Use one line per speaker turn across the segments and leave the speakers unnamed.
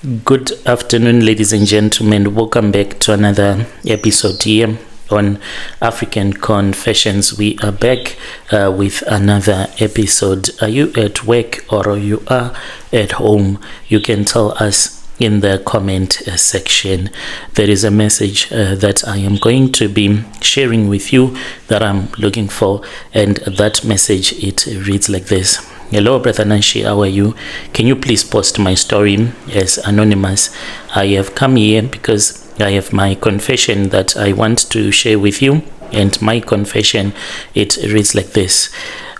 Good afternoon, ladies and gentlemen. Welcome back to another episode here on African Confessions. We are back with another episode. Are you at work or you are at home? You can tell us in the comment section. There is a message that I am going to be sharing with you that I'm looking for, and that message, it reads like this. Hello, Brother Nanshi, how are you? Can you please post my story as anonymous? I have come here because I have my confession that I want to share with you, and my confession, it reads like this.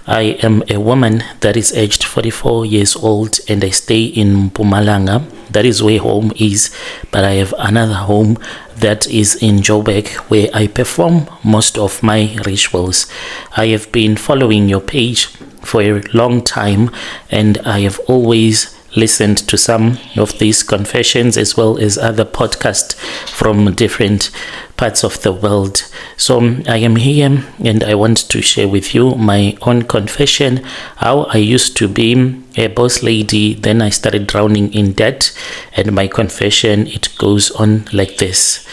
I am a woman that is aged 44 years old, and I stay in Mpumalanga. That is where home is, but I have another home that is in Joburg, where I perform most of my rituals. I have been following your page for a long time, and I have always listened to some of these confessions as well as other podcasts from different parts of the world. So I am here and I want to share with you my own confession, how I used to be a boss lady, then I started drowning in debt, and my confession, it goes on like this.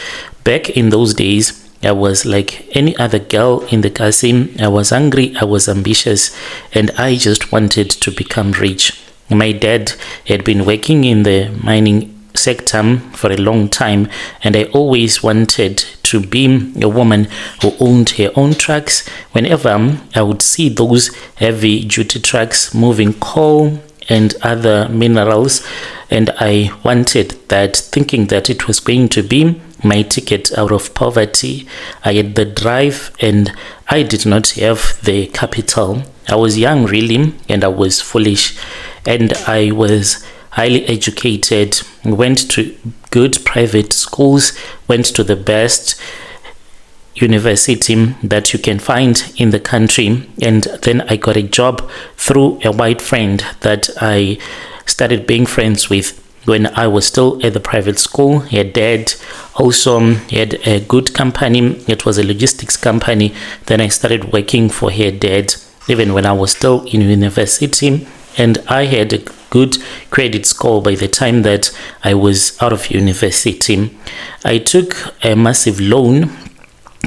Back in those days, I was like any other girl in the Kasim. I was hungry, I was ambitious, and I just wanted to become rich. My dad had been working in the mining sector for a long time, and I always wanted to be a woman who owned her own trucks. Whenever I would see those heavy duty trucks moving coal and other minerals, and I wanted that, thinking that it was going to be my ticket out of poverty. I had the drive and I did not have the capital. I was young really, and I was foolish, and I was highly educated, went to good private schools, went to the best university that you can find in the country, and then I got a job through a white friend that I started being friends with when I was still at the private school. Her dad also had a good company. It was a logistics company. Then I started working for her dad even when I was still in university, and I had a good credit score by the time that I was out of university. I took a massive loan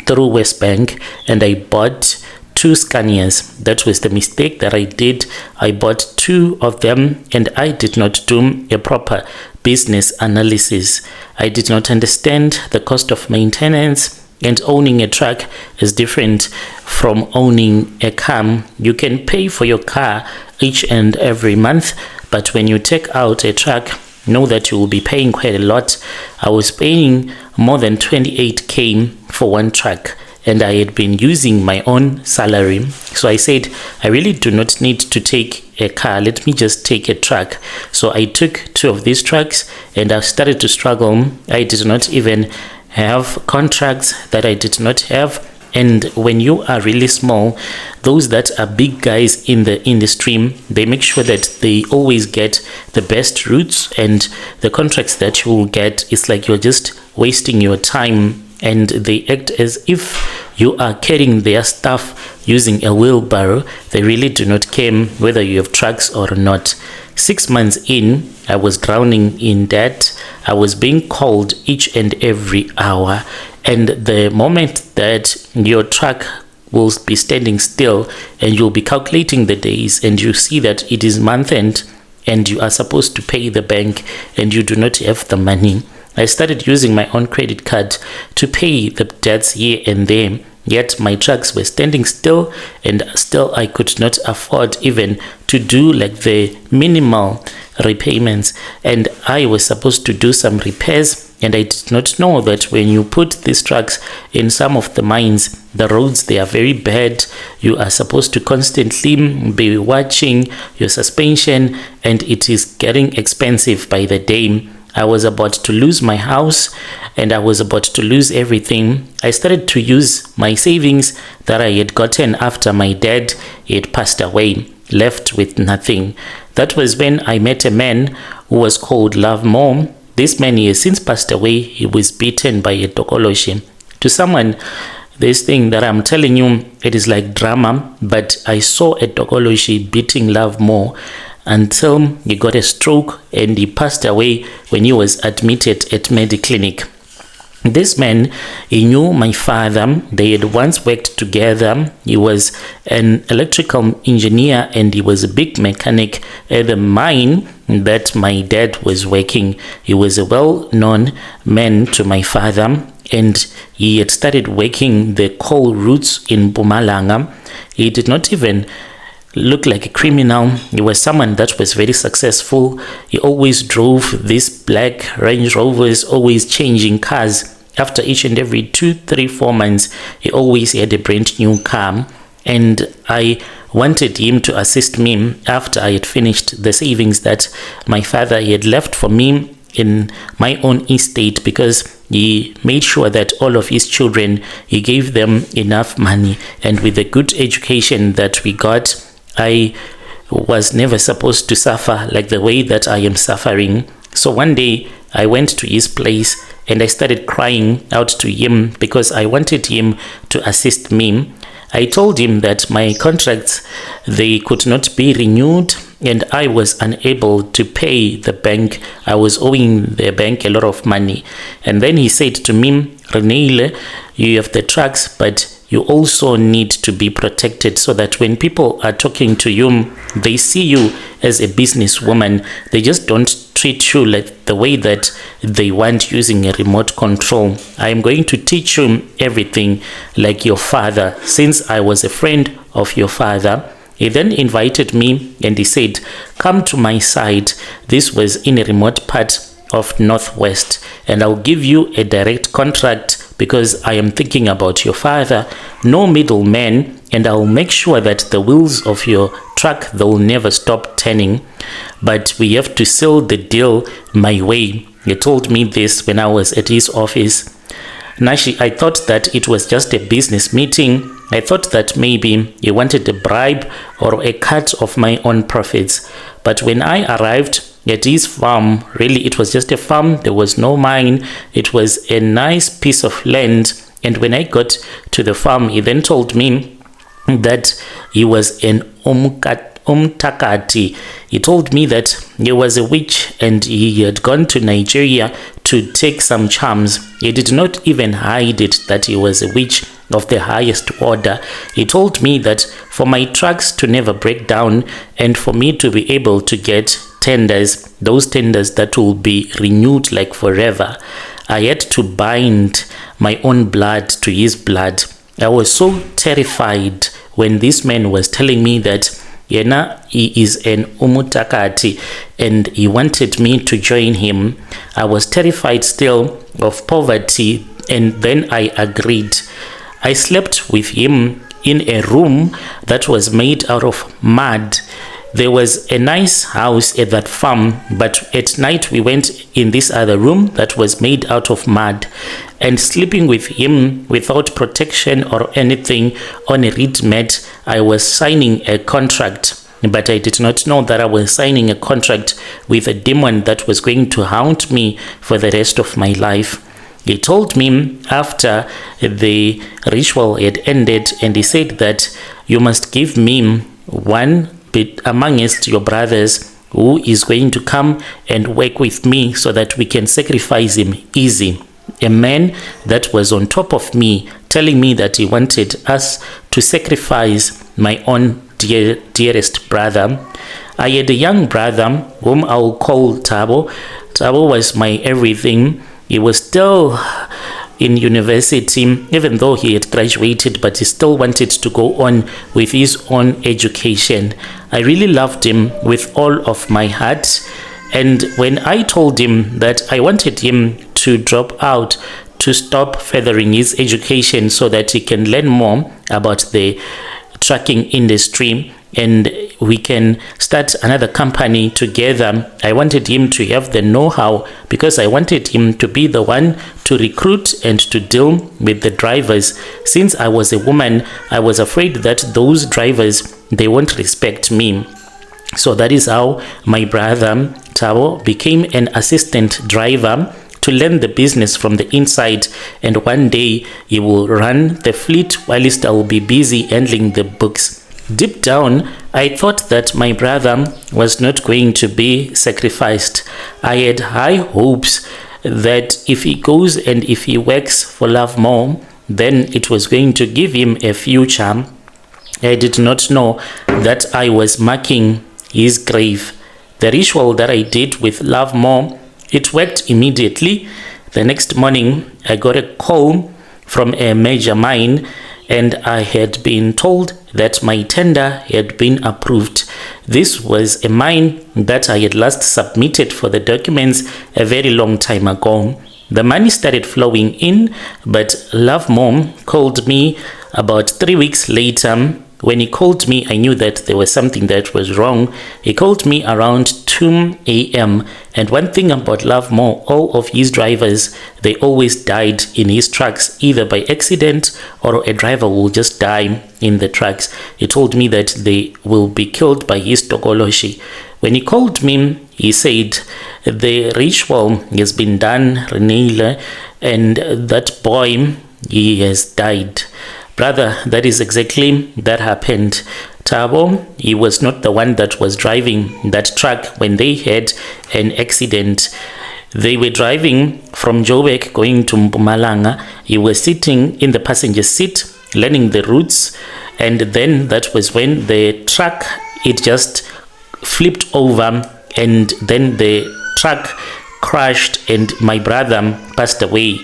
through West Bank and I bought 2 Scanias. That was the mistake that I did. I bought 2 of them and I did not do a proper business analysis. I did not understand the cost of maintenance, and owning a truck is different from owning a car. You can pay for your car each and every month, but when you take out a truck, know that you will be paying quite a lot. I was paying more than 28k for one truck, and I had been using my own salary. So I said, I really do not need to take a car. Let me just take a truck. So I took 2 of these trucks and I started to struggle. I did not even have contracts that I did not have. And when you are really small, those that are big guys in the industry, they make sure that they always get the best routes, and the contracts that you will get, it's like you're just wasting your time, and they act as if you are carrying their stuff using a wheelbarrow. They really do not care whether you have trucks or not. 6 months in, I was drowning in debt. I was being called each and every hour, and the moment that your truck will be standing still and you'll be calculating the days, and you see that it is month end and you are supposed to pay the bank and you do not have the money, I started using my own credit card to pay the debts here and there. Yet my trucks were standing still, and still I could not afford even to do like the minimal repayments, and I was supposed to do some repairs, and I did not know that when you put these trucks in some of the mines, the roads, they are very bad. You are supposed to constantly be watching your suspension, and it is getting expensive by the day. I was about to lose my house and I was about to lose everything. I started to use my savings that I had gotten after my dad had passed away, left with nothing. That was when I met a man who was called Love More. This man, he has since passed away. He was beaten by a tokoloshi. To someone, this thing that I'm telling you, it is like drama, but I saw a tokoloshi beating Love More. until he got a stroke and he passed away when he was admitted at Mediclinic. This man, he knew my father. They had once worked together. He was an electrical engineer and he was a big mechanic at the mine that my dad was working. He was a well-known man to my father, and he had started working the coal routes in Mpumalanga. He did not even look like a criminal. He was someone that was very successful. He always drove these black Range Rovers, always changing cars. After each and every 2, 3, 4 months, he always had a brand new car. And I wanted him to assist me after I had finished the savings that my father had left for me in my own estate, because he made sure that all of his children, he gave them enough money. And with the good education that we got, I was never supposed to suffer like the way that I am suffering. So one day I went to his place and I started crying out to him because I wanted him to assist me. I told him that my contracts, they could not be renewed, and I was unable to pay the bank. I was owing the bank a lot of money. And then he said to me, Renele, you have the trucks, but you also need to be protected, so that when people are talking to you, they see you as a businesswoman. They just don't treat you like the way that they want, using a remote control. I am going to teach you everything like your father, since I was a friend of your father. He then invited me and he said, come to my side. This was in a remote part of Northwest, and I'll give you a direct contract because I am thinking about your father. No middleman, and I'll make sure that the wheels of your truck, they'll never stop turning. But we have to seal the deal my way. He told me this when I was at his office. Nashi, I thought that it was just a business meeting. I thought that maybe he wanted a bribe or a cut of my own profits. But when I arrived at his farm, really it was just a farm. There was no mine. It was a nice piece of land. And when I got to the farm, he then told me that he was an umtakati. He told me that he was a witch and he had gone to Nigeria to take some charms. He did not even hide it that he was a witch of the highest order. He told me that for my trucks to never break down and for me to be able to get tenders, those tenders that will be renewed like forever, I had to bind my own blood to his blood. I was so terrified when this man was telling me that Yena, he is an umutakati and he wanted me to join him. I was terrified still of poverty, and then I agreed. I slept with him in a room that was made out of mud. There was a nice house at that farm, but at night we went in this other room that was made out of mud, and sleeping with him without protection or anything on a reed mat, I was signing a contract. But I did not know that I was signing a contract with a demon that was going to haunt me for the rest of my life. He told me after the ritual had ended, and he said that you must give me one bit amongst your brothers who is going to come and work with me so that we can sacrifice him easy. A man that was on top of me, telling me that he wanted us to sacrifice my own dearest brother. I had a young brother whom I will call Tabo. Tabo was my everything. He was still in university, even though he had graduated, but he still wanted to go on with his own education. I really loved him with all of my heart. And when I told him that I wanted him to drop out, to stop furthering his education so that he can learn more about the trucking industry and we can start another company together, I wanted him to have the know-how, because I wanted him to be the one to recruit and to deal with the drivers. Since I was a woman, I was afraid that those drivers, they won't respect me. So that is how my brother Tabo became an assistant driver to learn the business from the inside, and one day he will run the fleet whilst I will be busy handling the books. Deep down, I thought that my brother was not going to be sacrificed. I had high hopes that if he goes and if he works for Love More, then it was going to give him a future. I did not know that I was marking his grave. The ritual that I did with Love More, it worked immediately. The next morning, I got a call from a major mine, and I had been told that my tender had been approved. This was a mine that I had last submitted for the documents a very long time ago. The money started flowing in, but Love More called me about 3 weeks later. When he called me, I knew that there was something that was wrong. He called me around 2 a.m. And one thing about Love More, all of his drivers, they always died in his trucks, either by accident or a driver will just die in the trucks. He told me that they will be killed by his tokoloshi. When he called me, he said, the ritual has been done, Renele, and that boy, he has died. Brother, that is exactly that happened. Thabo, he was not the one that was driving that truck when they had an accident. They were driving from Joburg going to Mpumalanga. He was sitting in the passenger seat, learning the routes, and then that was when the truck, it just flipped over, and then the truck crashed and my brother passed away.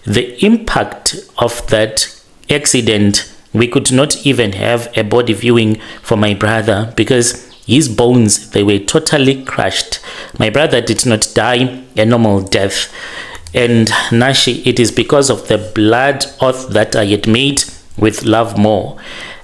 The impact of that accident, we could not even have a body viewing for my brother because his bones, they were totally crushed. My brother did not die a normal death. And Nashi, it is because of the blood oath that I had made with Love More.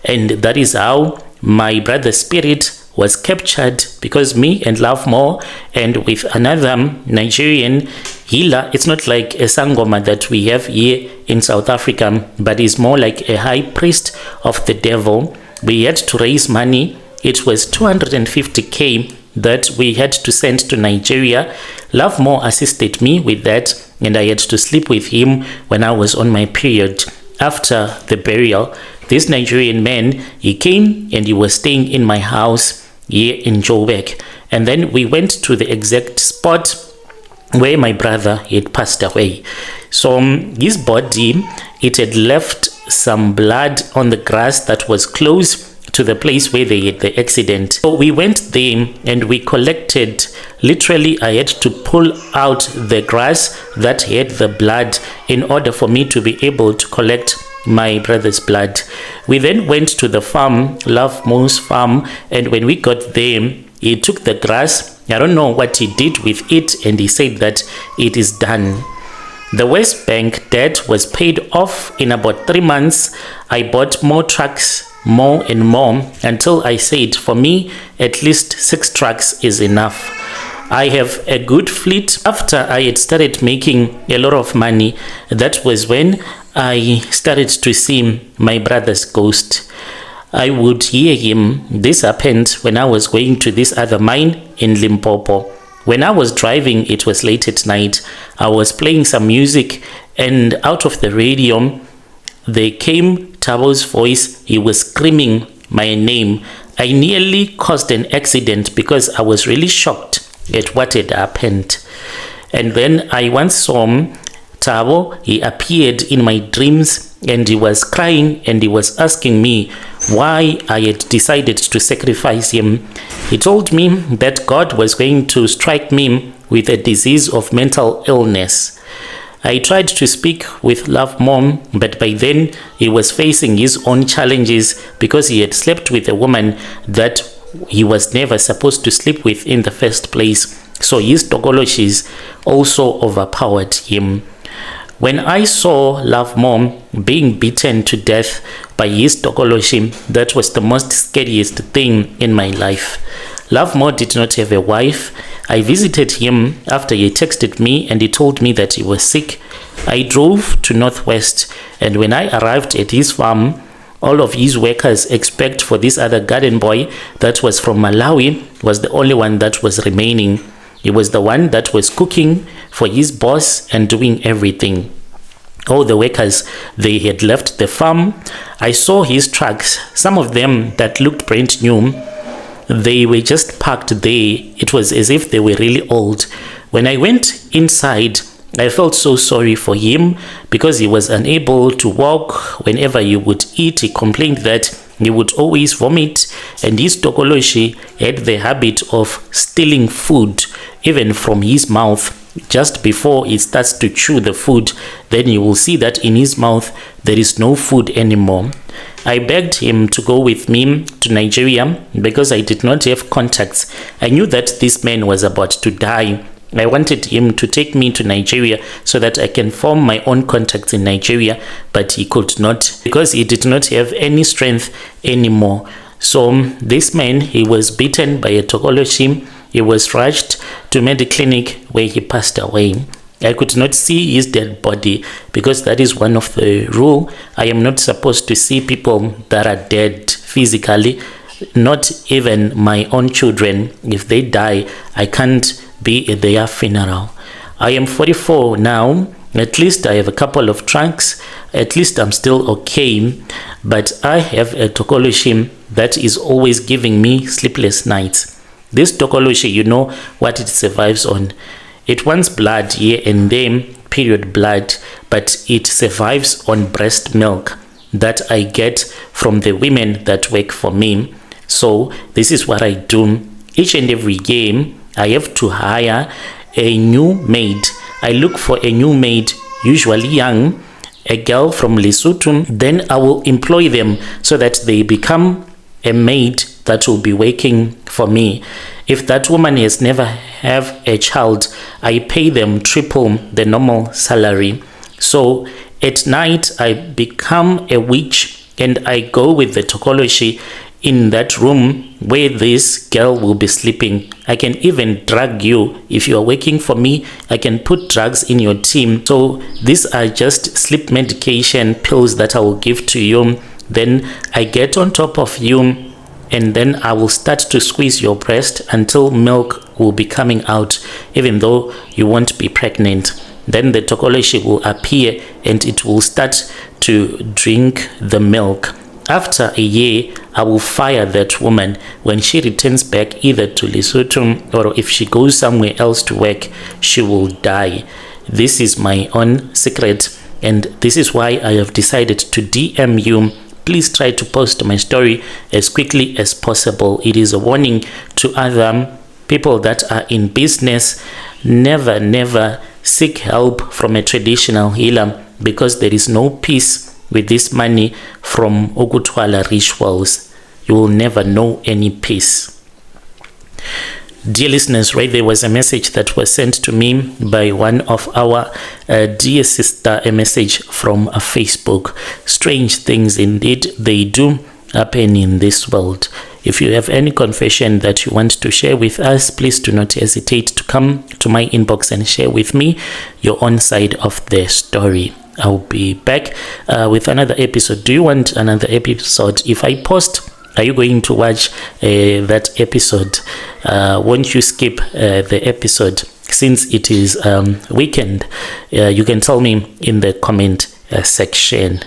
And that is how my brother's spirit was captured, because me and Love More and with another Nigerian healer, it's not like a sangoma that we have here in South Africa, but it's more like a high priest of the devil. We had to raise money. It was 250k that we had to send to Nigeria. Love More assisted me with that, and I had to sleep with him when I was on my period. After the burial, this Nigerian man, he came and he was staying in my house here in Joburg, and then we went to the exact spot where my brother had passed away. So his body, it had left some blood on the grass that was close to the place where they had the accident. So we went there and we collected, literally I had to pull out the grass that had the blood in order for me to be able to collect my brother's blood. We then went to the farm, Love More's farm, and when we got there, he took the grass. I don't know what he did with it, and he said that it is done. The West Bank debt was paid off in about 3 months. I bought more trucks, more and more, until I said for me at least 6 trucks is enough. I have a good fleet. After I had started making a lot of money, that was when I started to see my brother's ghost. I would hear him. This happened when I was going to this other mine in Limpopo. When I was driving, it was late at night. I was playing some music, and out of the radio, there came Thabo's voice. He was screaming my name. I nearly caused an accident because I was really shocked at what had happened. And then I once saw Thabo. He appeared in my dreams and he was crying and he was asking me why I had decided to sacrifice him. He told me that God was going to strike me with a disease of mental illness. I tried to speak with Love More, but by then he was facing his own challenges because he had slept with a woman that he was never supposed to sleep with in the first place. So his tokoloshis also overpowered him. When I saw Love More being beaten to death by his tokoloshi, that was the most scariest thing in my life. Love More did not have a wife. I visited him after he texted me and he told me that he was sick. I drove to Northwest, and when I arrived at his farm, all of his workers, except for this other garden boy that was from Malawi, was the only one that was remaining. He was the one that was cooking for his boss and doing everything. All the workers, they had left the farm. I saw his trucks, some of them that looked brand new. They were just parked there. It was as if they were really old. When I went inside, I felt so sorry for him because he was unable to walk. Whenever he would eat, he complained that he would always vomit, and his tokoloshi had the habit of stealing food even from his mouth. Just before he starts to chew the food, then you will see that in his mouth there is no food anymore. I begged him to go with me to Nigeria because I did not have contacts. I knew that this man was about to die. I wanted him to take me to Nigeria so that I can form my own contacts in Nigeria, but he could not because he did not have any strength anymore. So this man, he was beaten by a tokoloshi. He was rushed to Mediclinic where he passed away. I could not see his dead body because that is one of the rule. I am not supposed to see people that are dead physically, not even my own children. If they die, I can't be at their funeral. I am 44 now. At least I have a couple of trunks. At least I'm still okay. But I have a tokoloshi that is always giving me sleepless nights. This tokoloshi, you know what it survives on. It wants blood here and there, period blood, but it survives on breast milk that I get from the women that work for me. So this is what I do. Each and every year, I have to hire a new maid. I look for a new maid, usually young, a girl from Lesotho. Then I will employ them so that they become a maid that will be working for me. If that woman has never have a child, I pay them triple the normal salary. So at night I become a witch and I go with the tokoloshi in that room where this girl will be sleeping. I can even drug you. If you are working for me, I can put drugs in your team. So these are just sleep medication pills that I will give to you. Then I get on top of you and then I will start to squeeze your breast until milk will be coming out, even though you won't be pregnant. Then the tokoloshi will appear and it will start to drink the milk. After a year, I will fire that woman. When she returns back either to Lesotho or if she goes somewhere else to work, she will die. This is my own secret, and this is why I have decided to DM you. Please try to post my story as quickly as possible. It is a warning to other people that are in business. Never seek help from a traditional healer because there is no peace with this money from Ogutwala rituals. You will never know any peace. Dear listeners, right, there was a message that was sent to me by one of our dear sister, a message from Facebook. Strange things indeed, they do happen in this world. If you have any confession that you want to share with us, please do not hesitate to come to my inbox and share with me your own side of the story. I'll be back with another episode. Do you want another episode? If I post, are you going to watch that episode? Won't you skip the episode since it is weekend? You can tell me in the comment section.